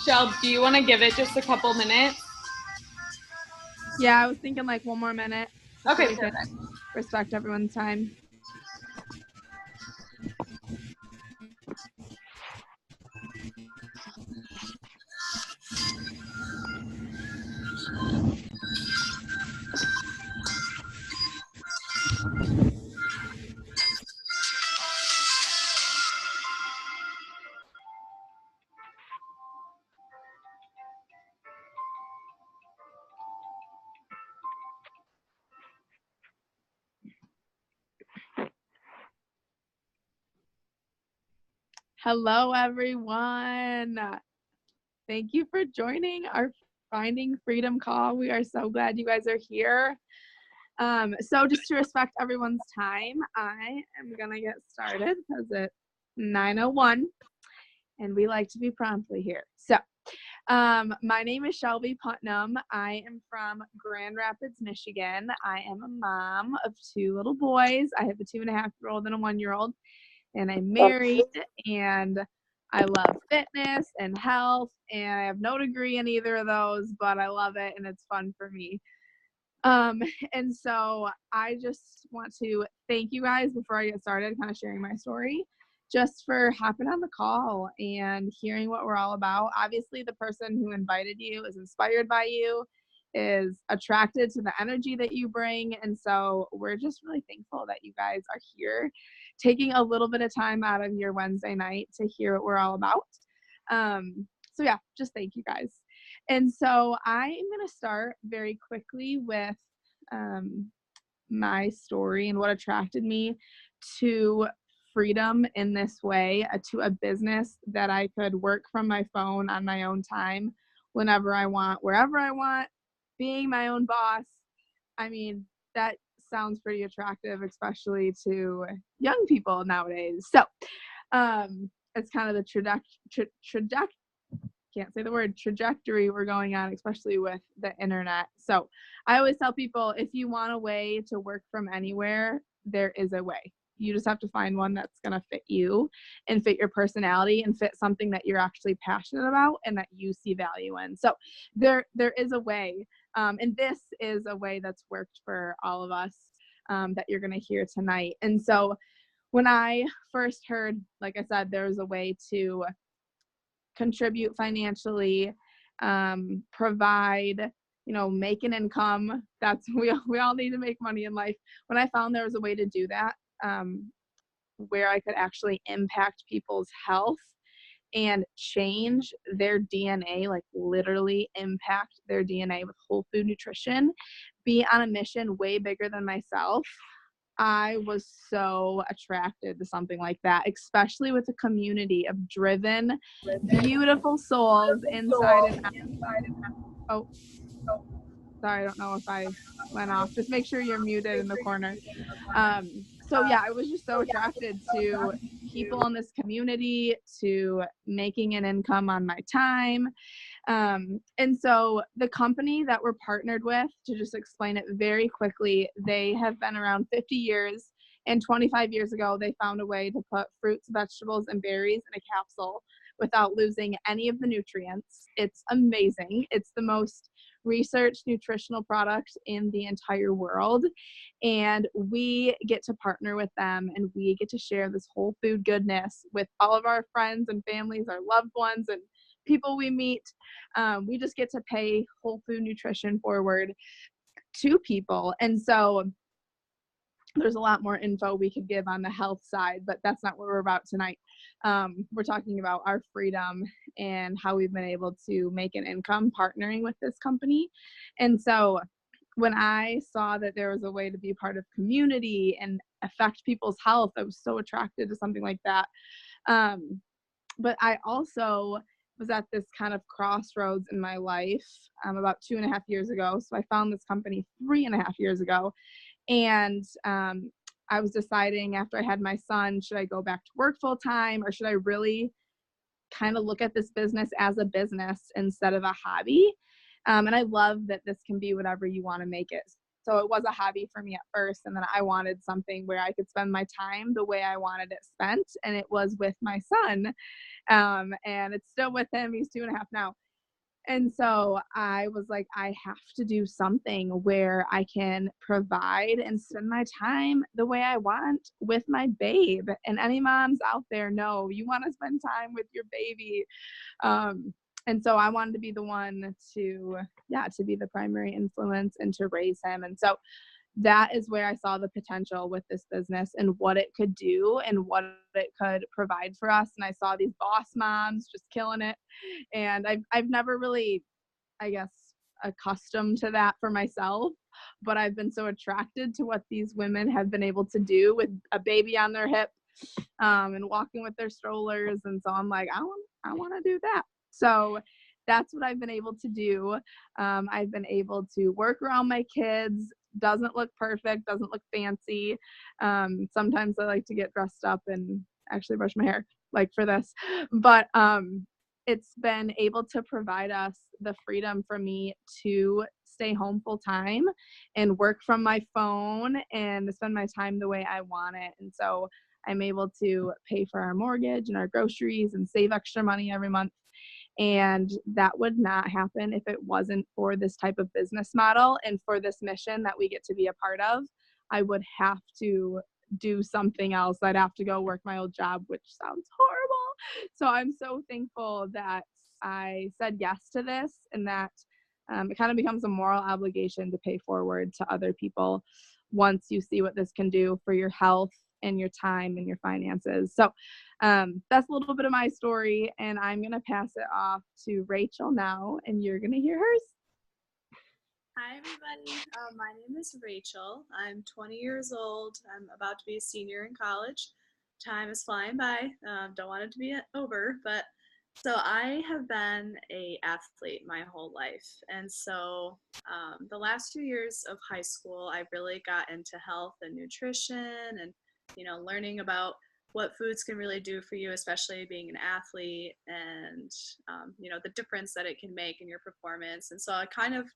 Shelby, do you want to give it just a couple minutes? Yeah, I was thinking like one more minute. Okay, So we perfect. can respect everyone's time. Hello, everyone. Thank you for joining our Finding Freedom call. We are so glad you guys are here. So just to respect everyone's time, I am going to get started because it's 9:01 and we like to be promptly here. So my name is Shelby Putnam. I am from Grand Rapids, Michigan. I am a mom of 2 little boys. I have a 2.5-year-old and a 1-year-old, and I'm married, and I love fitness and health, and I have no degree in either of those, but I love it and it's fun for me. And so I just want to thank you guys before I get started, kind of sharing my story, just for hopping on the call and hearing what we're all about. Obviously, the person who invited you is inspired by you, is attracted to the energy that you bring. And so we're just really thankful that you guys are here, taking a little bit of time out of your Wednesday night to hear what we're all about. So yeah, just thank you guys. And so I am going to start very quickly with my story and what attracted me to freedom in this way, to a business that I could work from my phone on my own time, whenever I want, wherever I want, being my own boss. I mean, that sounds pretty attractive, especially to young people nowadays. So it's kind of the trajectory we're going on, especially with the internet. So I always tell people, if you want a way to work from anywhere, there is a way. You just have to find one that's going to fit you and fit your personality and fit something that you're actually passionate about and that you see value in. So there is a way. And this is a way that's worked for all of us, that you're going to hear tonight. And so when I first heard, like I said, there was a way to contribute financially, provide, make an income. That's we all need to make money in life. When I found there was a way to do that, where I could actually impact people's health and change their DNA, like literally impact their DNA with whole food nutrition, be on a mission way bigger than myself, I was so attracted to something like that, especially with a community of driven, beautiful souls inside and out. Oh, sorry, I don't know if I went off. Just make sure you're muted in the corner. So yeah, I was just so attracted to people in this community, to making an income on my time. And so the company that we're partnered with, to just explain it very quickly, they have been around 50 years, and 25 years ago, they found a way to put fruits, vegetables, and berries in a capsule without losing any of the nutrients. It's amazing. It's the most researched nutritional product in the entire world. And we get to partner with them, and we get to share this whole food goodness with all of our friends and families, our loved ones, and people we meet. We just get to pay whole food nutrition forward to people. And so there's a lot more info we could give on the health side, but that's not what we're about tonight. We're talking about our freedom and how we've been able to make an income partnering with this company. And so when I saw that there was a way to be part of community and affect people's health, I was so attracted to something like that. But I also was at this kind of crossroads in my life, about 2.5 years ago. So I found this company 3.5 years ago. And I was deciding, after I had my son, should I go back to work full time, or should I really kind of look at this business as a business instead of a hobby? And I love that this can be whatever you want to make it. so it was a hobby for me at first. And then I wanted something where I could spend my time the way I wanted it spent. And it was with my son. And it's still with him. He's 2.5 now. And so I was like, I have to do something where I can provide and spend my time the way I want with my babe. And any moms out there know you want to spend time with your baby. And so I wanted to be the one to be the primary influence and to raise him. And so that is where I saw the potential with this business and what it could do and what it could provide for us. And I saw these boss moms just killing it. And I've never really, I guess, accustomed to that for myself, but I've been so attracted to what these women have been able to do with a baby on their hip, and walking with their strollers. And so I'm like, I want to do that. So that's what I've been able to do. I've been able to work around my kids. Doesn't look perfect, doesn't look fancy. Sometimes I like to get dressed up and actually brush my hair like for this, but it's been able to provide us the freedom for me to stay home full time and work from my phone and spend my time the way I want it. And so I'm able to pay for our mortgage and our groceries and save extra money every month. And that would not happen if it wasn't for this type of business model and for this mission that we get to be a part of. I would have to do something else. I'd have to go work my old job, which sounds horrible. So I'm so thankful that I said yes to this, and that it kind of becomes a moral obligation to pay forward to other people once you see what this can do for your health and your time and your finances. So that's a little bit of my story, and I'm going to pass it off to Rachel now, and you're going to hear hers. Hi, everybody. My name is Rachel. I'm 20 years old. I'm about to be a senior in college. Time is flying by. Don't want it to be over, but so I have been a athlete my whole life, and so the last 2 years of high school, I really got into health and nutrition, and learning about what foods can really do for you, especially being an athlete, and the difference that it can make in your performance. And so I kind of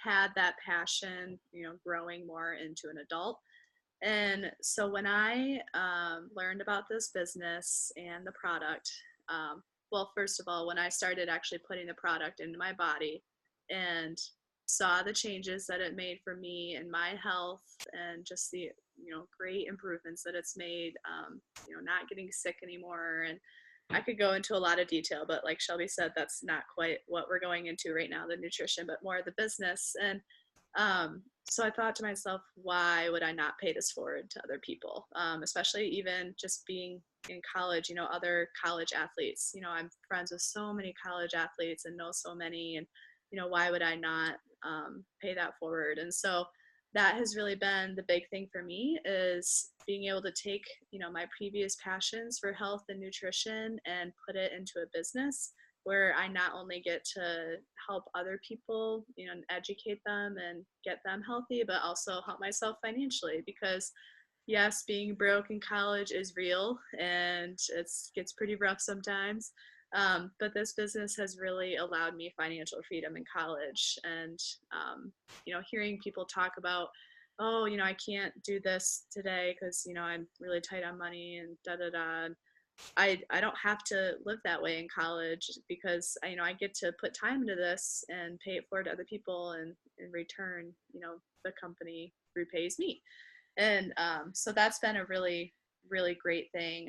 had that passion, growing more into an adult. And so when I learned about this business and the product, well, first of all, when I started actually putting the product into my body and saw the changes that it made for me and my health, and just the great improvements that it's made, not getting sick anymore. And I could go into a lot of detail, but like Shelby said, that's not quite what we're going into right now, the nutrition, but more the business. And so I thought to myself, why would I not pay this forward to other people? Especially even just being in college, other college athletes. I'm friends with so many college athletes and know so many, and why would I not pay that forward? And so that has really been the big thing for me, is being able to take my previous passions for health and nutrition and put it into a business where I not only get to help other people, educate them and get them healthy, but also help myself financially. Because yes, being broke in college is real, and it gets pretty rough sometimes. But this business has really allowed me financial freedom in college. And hearing people talk about, oh, I can't do this today because I'm really tight on money and da da da. I don't have to live that way in college, because I get to put time into this and pay it forward to other people, and in return, the company repays me. And so that's been a really, really great thing.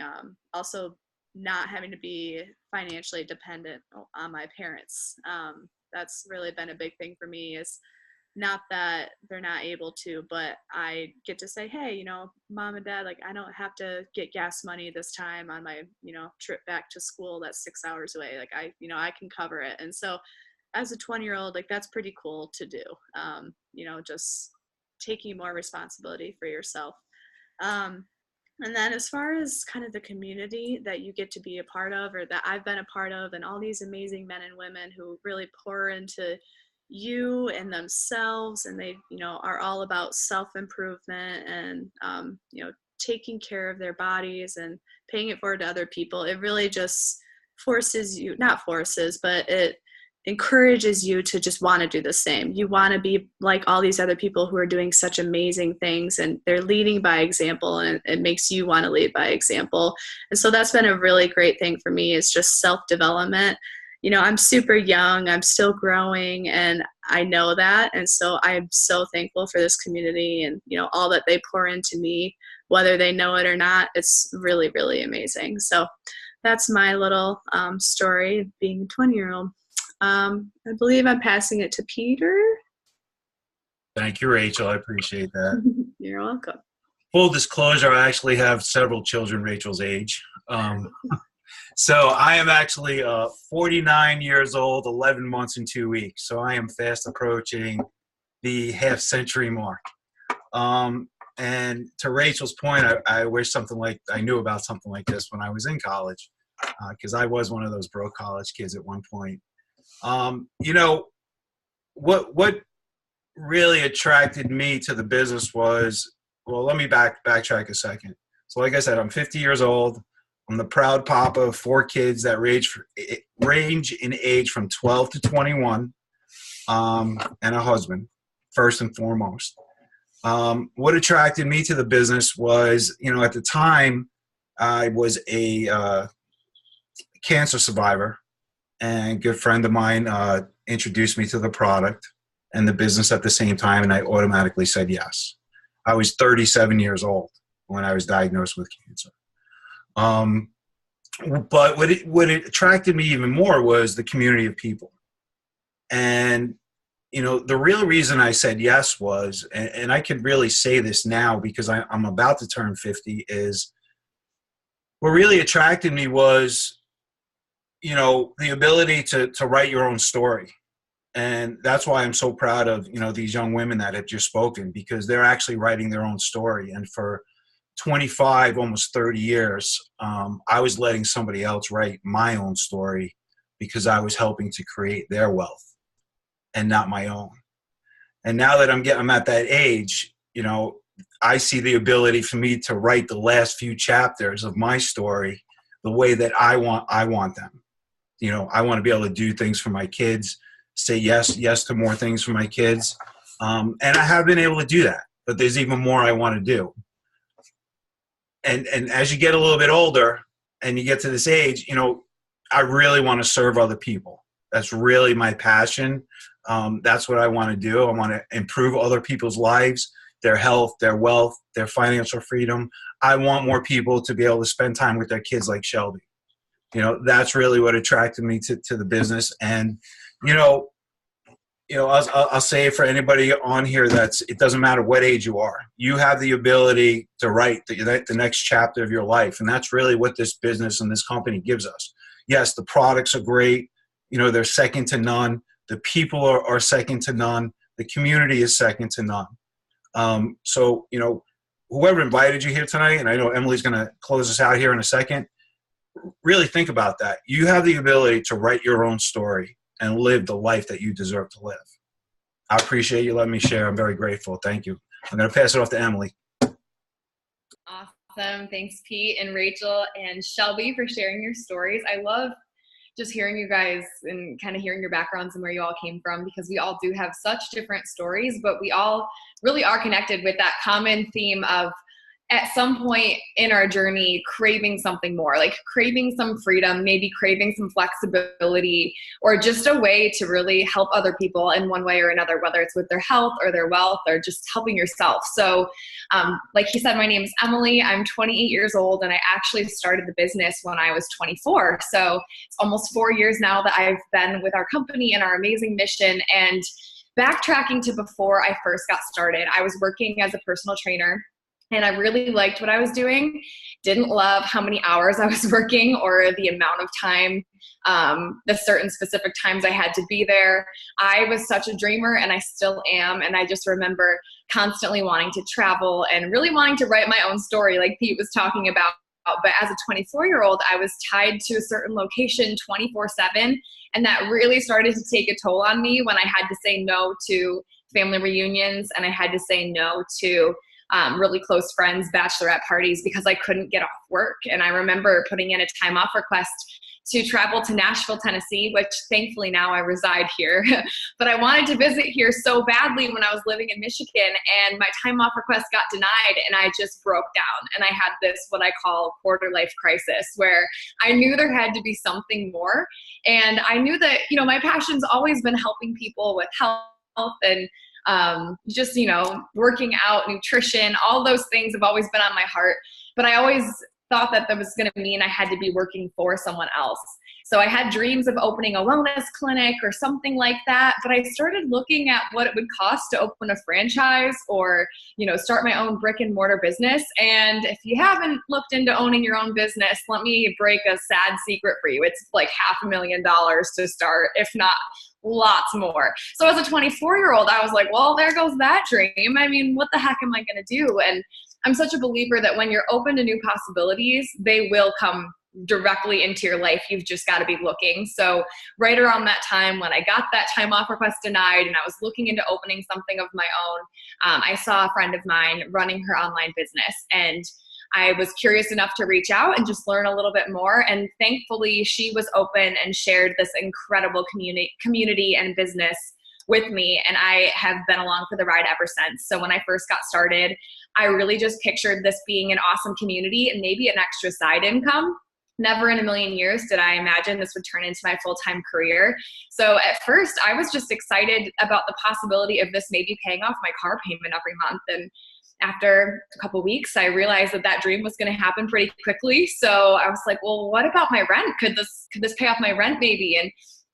Also, not having to be financially dependent on my parents. That's really been a big thing for me, is not that they're not able to, but I get to say, hey, mom and dad, like, I don't have to get gas money this time on my, trip back to school that's 6 hours away. Like, I can cover it. And so as a 20-year-old, like, that's pretty cool to do. Just taking more responsibility for yourself. And then as far as kind of the community that you get to be a part of, or that I've been a part of, and all these amazing men and women who really pour into you and themselves, and they are all about self-improvement and taking care of their bodies and paying it forward to other people. It really just forces you, not forces, but it encourages you to just want to do the same. You want to be like all these other people who are doing such amazing things, and they're leading by example, and it makes you want to lead by example. And so that's been a really great thing for me, is just self-development. You know, I'm super young, I'm still growing, and I know that. And so I'm so thankful for this community and, you know, all that they pour into me, whether they know it or not. It's really, really amazing. So that's my little story of being a 20-year-old. I believe I'm passing it to Peter. Thank you, Rachel. I appreciate that. You're welcome. Full disclosure, I actually have several children Rachel's age. So I am actually 49 years old, 11 months and 2 weeks. So I am fast approaching the half-century mark. And to Rachel's point, I wish I knew about something like this when I was in college, because I was one of those broke college kids at one point. You know, what really attracted me to the business was, well, let me backtrack a second. So like I said, I'm 50 years old. I'm the proud papa of 4 kids that range in age from 12 to 21, and a husband, first and foremost. What attracted me to the business was, you know, at the time, I was a cancer survivor, and a good friend of mine introduced me to the product and the business at the same time, and I automatically said yes. I was 37 years old when I was diagnosed with cancer. But what it attracted me even more was the community of people. And, you know, the real reason I said yes was, and I could really say this now because I'm about to turn 50, is what really attracted me was, you know, the ability to write your own story. And that's why I'm so proud of, you know, these young women that have just spoken, because they're actually writing their own story. And for 25, almost 30 years, I was letting somebody else write my own story because I was helping to create their wealth and not my own. And now that I'm at that age, you know, I see the ability for me to write the last few chapters of my story the way that I want them. You know, I want to be able to do things for my kids, say yes to more things for my kids. And I have been able to do that, but there's even more I want to do. And as you get a little bit older and you get to this age, you know, I really want to serve other people. That's really my passion. That's what I want to do. I want to improve other people's lives, their health, their wealth, their financial freedom. I want more people to be able to spend time with their kids like Shelby. You know, that's really what attracted me to the business. And, you know, I'll say for anybody on here it doesn't matter what age you are. You have the ability to write the next chapter of your life. And that's really what this business and this company gives us. Yes, the products are great. You know, they're second to none. The people are second to none. The community is second to none. So, you know, whoever invited you here tonight, and I know Emily's going to close us out here in a second, really think about that. You have the ability to write your own story and live the life that you deserve to live. I appreciate you letting me share. I'm very grateful. Thank you. I'm going to pass it off to Emily. Awesome. Thanks, Pete and Rachel and Shelby, for sharing your stories. I love just hearing you guys and kind of hearing your backgrounds and where you all came from, because we all do have such different stories, but we all really are connected with that common theme of, at some point in our journey, craving something more, like craving some freedom, maybe craving some flexibility, or just a way to really help other people in one way or another, whether it's with their health or their wealth or just helping yourself. So like he said, my name is Emily. I'm 28 years old, and I actually started the business when I was 24. So it's almost 4 years now that I've been with our company and our amazing mission. And backtracking to before I first got started, I was working as a personal trainer. And I really liked what I was doing. Didn't love how many hours I was working or the amount of time, the certain specific times I had to be there. I was such a dreamer, and I still am. And I just remember constantly wanting to travel and really wanting to write my own story, like Pete was talking about. But as a 24-year-old, I was tied to a certain location 24/7. And that really started to take a toll on me when I had to say no to family reunions, and I had to say no to really close friends' bachelorette parties because I couldn't get off work. And I remember putting in a time off request to travel to Nashville, Tennessee, which thankfully now I reside here. But I wanted to visit here so badly when I was living in Michigan, and my time off request got denied, and I just broke down. And I had this, what I call, quarter life crisis, where I knew there had to be something more. And I knew that, you know, my passion's always been helping people with health and just, you know, working out, nutrition, all those things have always been on my heart. But I always thought that that was going to mean I had to be working for someone else. So I had dreams of opening a wellness clinic or something like that, but I started looking at what it would cost to open a franchise or, you know, start my own brick and mortar business. And if you haven't looked into owning your own business, let me break a sad secret for you. It's like $500,000 to start, if not lots more. So as a 24-year-old, I was like, well, there goes that dream. I mean, what the heck am I going to do? And I'm such a believer that when you're open to new possibilities, they will come directly into your life. You've just got to be looking. So right around that time when I got that time off request denied and I was looking into opening something of my own, I saw a friend of mine running her online business, and I was curious enough to reach out and just learn a little bit more. And thankfully she was open and shared this incredible community and business with me, and I have been along for the ride ever since. So when I first got started, I really just pictured this being an awesome community and maybe an extra side income. Never in a million years did I imagine this would turn into my full-time career. So at first I was just excited about the possibility of this maybe paying off my car payment every month. And after a couple of weeks, I realized that that dream was going to happen pretty quickly. So I was like, well, what about my rent? Could this pay off my rent maybe? And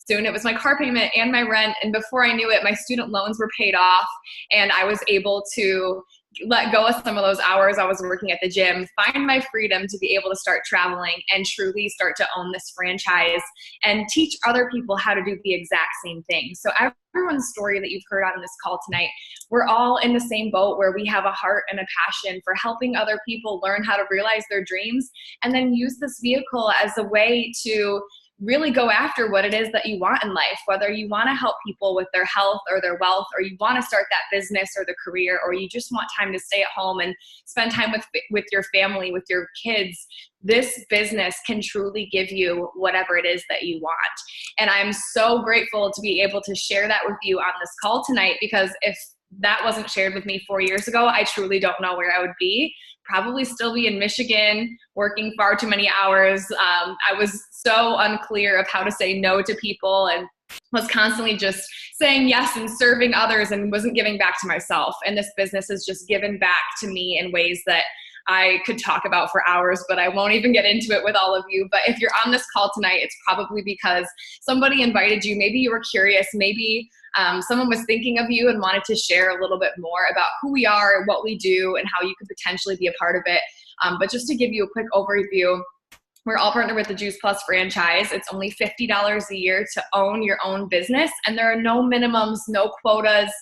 soon it was my car payment and my rent. And before I knew it, my student loans were paid off, and I was able to let go of some of those hours I was working at the gym, find my freedom to be able to start traveling and truly start to own this franchise and teach other people how to do the exact same thing. So everyone's story that you've heard on this call tonight, we're all in the same boat where we have a heart and a passion for helping other people learn how to realize their dreams and then use this vehicle as a way to really go after what it is that you want in life, whether you want to help people with their health or their wealth, or you want to start that business or the career, or you just want time to stay at home and spend time with your family, with your kids. This business can truly give you whatever it is that you want. And I'm so grateful to be able to share that with you on this call tonight, because if that wasn't shared with me 4 years ago, I truly don't know where I would be. Probably still be in Michigan, working far too many hours. I was so unclear of how to say no to people and was constantly just saying yes and serving others and wasn't giving back to myself. And this business has just given back to me in ways that I could talk about for hours, but I won't even get into it with all of you. But if you're on this call tonight, it's probably because somebody invited you. Maybe you were curious. Maybe someone was thinking of you and wanted to share a little bit more about who we are, what we do, and how you could potentially be a part of it. But just to give you a quick overview, we're all partnered with the Juice Plus franchise. It's only $50 a year to own your own business, and there are no minimums, no quotas,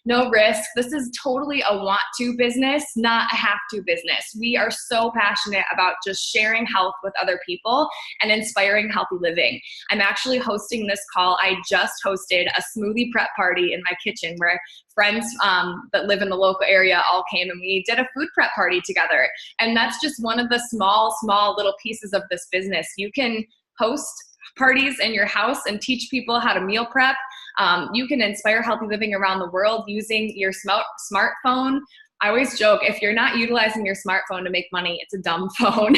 no risk. This is totally a want-to business, not a have-to business. We are so passionate about just sharing health with other people and inspiring healthy living. I'm actually hosting this call. I just hosted a smoothie prep party in my kitchen where friends that live in the local area all came, and we did a food prep party together. And that's just one of the small little pieces of this business. You can host parties in your house and teach people how to meal prep. You can inspire healthy living around the world using your smartphone. I always joke, if you're not utilizing your smartphone to make money, it's a dumb phone.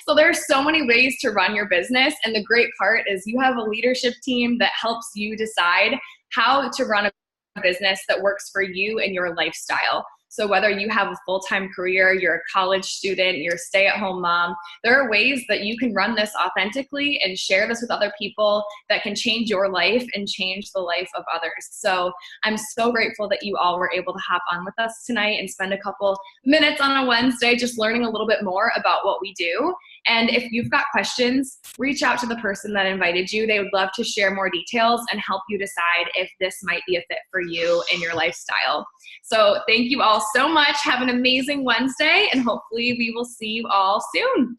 So there are so many ways to run your business. And the great part is you have a leadership team that helps you decide how to run a business that works for you and your lifestyle. So whether you have a full-time career, you're a college student, you're a stay-at-home mom, there are ways that you can run this authentically and share this with other people that can change your life and change the life of others. So I'm so grateful that you all were able to hop on with us tonight and spend a couple minutes on a Wednesday just learning a little bit more about what we do. And if you've got questions, reach out to the person that invited you. They would love to share more details and help you decide if this might be a fit for you and your lifestyle. So thank you all so much. Have an amazing Wednesday, and hopefully we will see you all soon.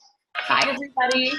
Bye, everybody.